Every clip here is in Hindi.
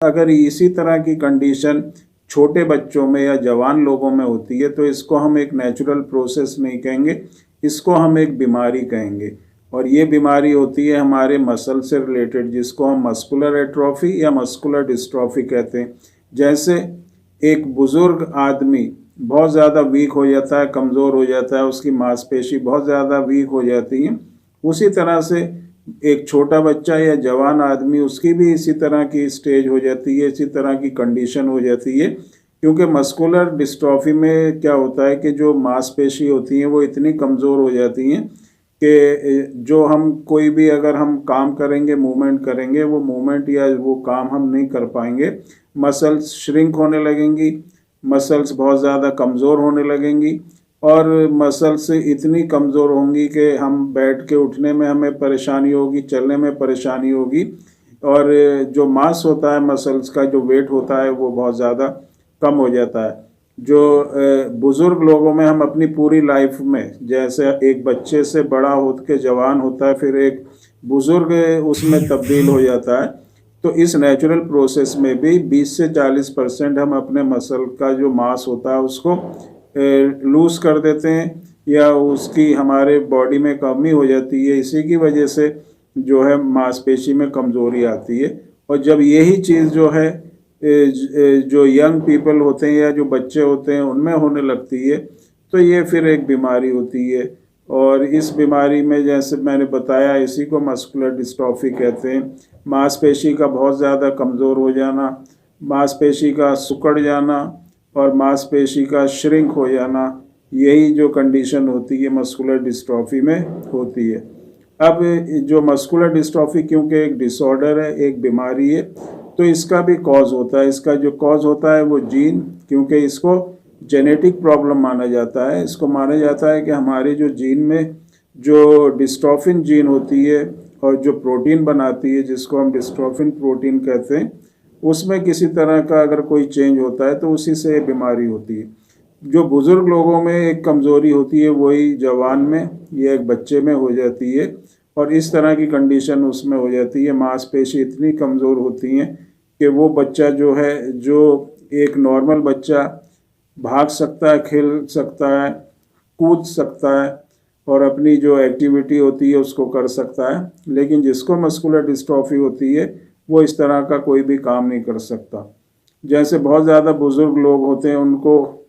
अगर इसी तरह की कंडीशन छोटे बच्चों में या जवान लोगों में होती है तो इसको हम एक नेचुरल प्रोसेस नहीं कहेंगे, इसको हम एक बीमारी कहेंगे। और ये बीमारी होती है हमारे मसल से रिलेटेड, जिसको हम मस्कुलर एट्रोफी या मस्कुलर डिस्ट्रॉफी कहते हैं। जैसे एक बुजुर्ग आदमी बहुत ज़्यादा वीक हो जाता है, कमज़ोर हो जाता है, उसकी मांसपेशी बहुत ज़्यादा वीक हो जाती है, उसी तरह से एक छोटा बच्चा या जवान आदमी उसकी भी इसी तरह की स्टेज हो जाती है, इसी तरह की कंडीशन हो जाती है। क्योंकि मस्कुलर डिस्ट्रॉफी में क्या होता है कि जो मांसपेशी होती हैं वो इतनी कमज़ोर हो जाती हैं कि जो हम कोई भी अगर हम काम करेंगे, मूवमेंट करेंगे, वो मूवमेंट या वो काम हम नहीं कर पाएंगे। मसल्स श्रिंक होने लगेंगी, मसल्स बहुत ज़्यादा कमज़ोर होने लगेंगी और मसल्स इतनी कमज़ोर होंगी कि हम बैठ के उठने में हमें परेशानी होगी, चलने में परेशानी होगी। और जो मास होता है मसल्स का, जो वेट होता है, वो बहुत ज़्यादा कम हो जाता है। जो बुज़ुर्ग लोगों में हम अपनी पूरी लाइफ में, जैसे एक बच्चे से बड़ा होकर के जवान होता है, फिर एक बुज़ुर्ग उसमें तब्दील हो जाता है, तो इस नेचुरल प्रोसेस में भी 20 से 40% हम अपने मसल का जो मास होता है उसको लूज़ कर देते हैं या उसकी हमारे बॉडी में कमी हो जाती है। इसी की वजह से जो है मांसपेशी में कमज़ोरी आती है। और जब यही चीज़ जो है जो यंग पीपल होते हैं या जो बच्चे होते हैं उनमें होने लगती है, तो ये फिर एक बीमारी होती है। और इस बीमारी में जैसे मैंने बताया, इसी को मस्कुलर डिस्ट्रॉफी कहते हैं। मांसपेशी का बहुत ज़्यादा कमज़ोर हो जाना, मांसपेशी का सिकुड़ जाना और मांसपेशी का श्रिंक हो जाना, यही जो कंडीशन होती है मस्कुलर डिस्ट्रॉफी में होती है। अब जो मस्कुलर डिस्ट्रॉफी क्योंकि एक डिसऑर्डर है, एक बीमारी है, तो इसका भी कॉज होता है। इसका जो कॉज होता है वो जीन, क्योंकि इसको जेनेटिक प्रॉब्लम माना जाता है। इसको माना जाता है कि हमारे जो जीन में जो डिस्ट्रोफिन जीन होती है और जो प्रोटीन बनाती है, जिसको हम डिस्ट्रोफिन प्रोटीन कहते हैं, उसमें किसी तरह का अगर कोई चेंज होता है तो उसी से बीमारी होती है। जो बुज़ुर्ग लोगों में एक कमज़ोरी होती है वही जवान में या एक बच्चे में हो जाती है और इस तरह की कंडीशन उसमें हो जाती है। मांसपेशी इतनी कमज़ोर होती हैं कि वो बच्चा जो है, जो एक नॉर्मल बच्चा भाग सकता है, खेल सकता है, कूद सकता है और अपनी जो एक्टिविटी होती है उसको कर सकता है, लेकिन जिसको मस्कुलर डिस्ट्रॉफी होती है वो इस तरह का कोई भी काम नहीं कर सकता। जैसे बहुत ज़्यादा बुज़ुर्ग लोग होते हैं, उनको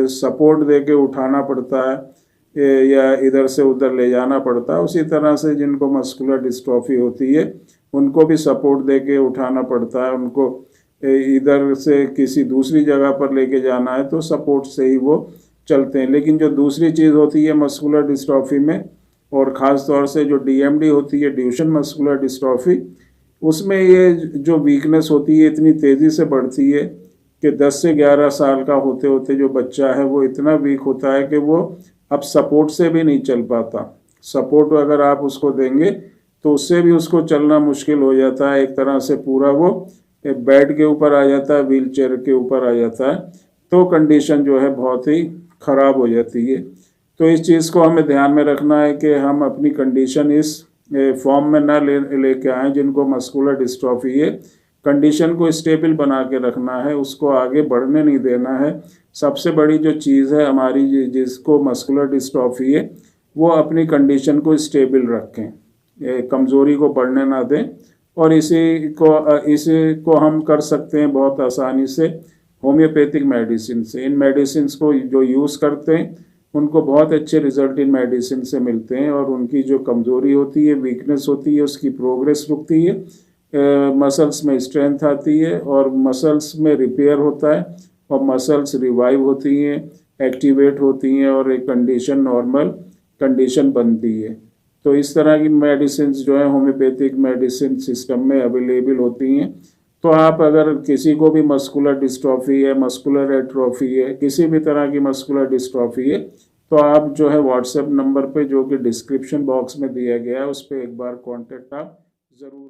सपोर्ट दे के उठाना पड़ता है या इधर से उधर ले जाना पड़ता है, उसी तरह से जिनको मस्कुलर डिस्ट्रॉफी होती है उनको भी सपोर्ट दे के उठाना पड़ता है। उनको इधर से किसी दूसरी जगह पर लेके जाना है तो सपोर्ट से ही वो चलते हैं। लेकिन जो दूसरी चीज़ होती है मस्कुलर डिस्ट्रॉफी में, और ख़ास तौर से जो डीएमडी होती है, ड्यूशेन मस्कुलर डिस्ट्रॉफी, उसमें ये जो वीकनेस होती है इतनी तेज़ी से बढ़ती है कि 10 से 11 साल का होते होते जो बच्चा है वो इतना वीक होता है कि वो अब सपोर्ट से भी नहीं चल पाता। सपोर्ट अगर आप उसको देंगे तो उससे भी उसको चलना मुश्किल हो जाता है। एक तरह से पूरा वो बेड के ऊपर आ जाता है, व्हील चेयर के ऊपर आ जाता है, तो कंडीशन जो है बहुत ही ख़राब हो जाती है। तो इस चीज़ को हमें ध्यान में रखना है कि हम अपनी कंडीशन इस फॉर्म में ना लेके आएँ जिनको मस्कुलर डिस्ट्रॉफी है। कंडीशन को स्टेबल बना के रखना है, उसको आगे बढ़ने नहीं देना है। सबसे बड़ी जो चीज़ है हमारी, जिसको मस्कुलर डिस्ट्रॉफी है, वो अपनी कंडीशन को स्टेबल रखें, कमज़ोरी को बढ़ने ना दें। और इसी को हम कर सकते हैं बहुत आसानी से होम्योपैथिक मेडिसिन से। इन मेडिसिन को जो यूज़ करते हैं उनको बहुत अच्छे रिजल्ट इन मेडिसिन से मिलते हैं और उनकी जो कमज़ोरी होती है, वीकनेस होती है, उसकी प्रोग्रेस रुकती है, मसल्स में स्ट्रेंथ आती है और मसल्स में रिपेयर होता है और मसल्स रिवाइव होती हैं, एक्टिवेट होती हैं और एक कंडीशन, नॉर्मल कंडीशन बनती है। तो इस तरह की मेडिसिन जो है होम्योपैथिक मेडिसिन सिस्टम में अवेलेबल होती हैं। तो आप अगर किसी को भी मस्कुलर डिस्ट्रॉफी है, मस्कुलर एट्रोफी है, किसी भी तरह की मस्कुलर डिस्ट्रॉफी है, तो आप जो है व्हाट्सएप नंबर पे जो कि डिस्क्रिप्शन बॉक्स में दिया गया है उस पर एक बार कांटेक्ट आप ज़रूर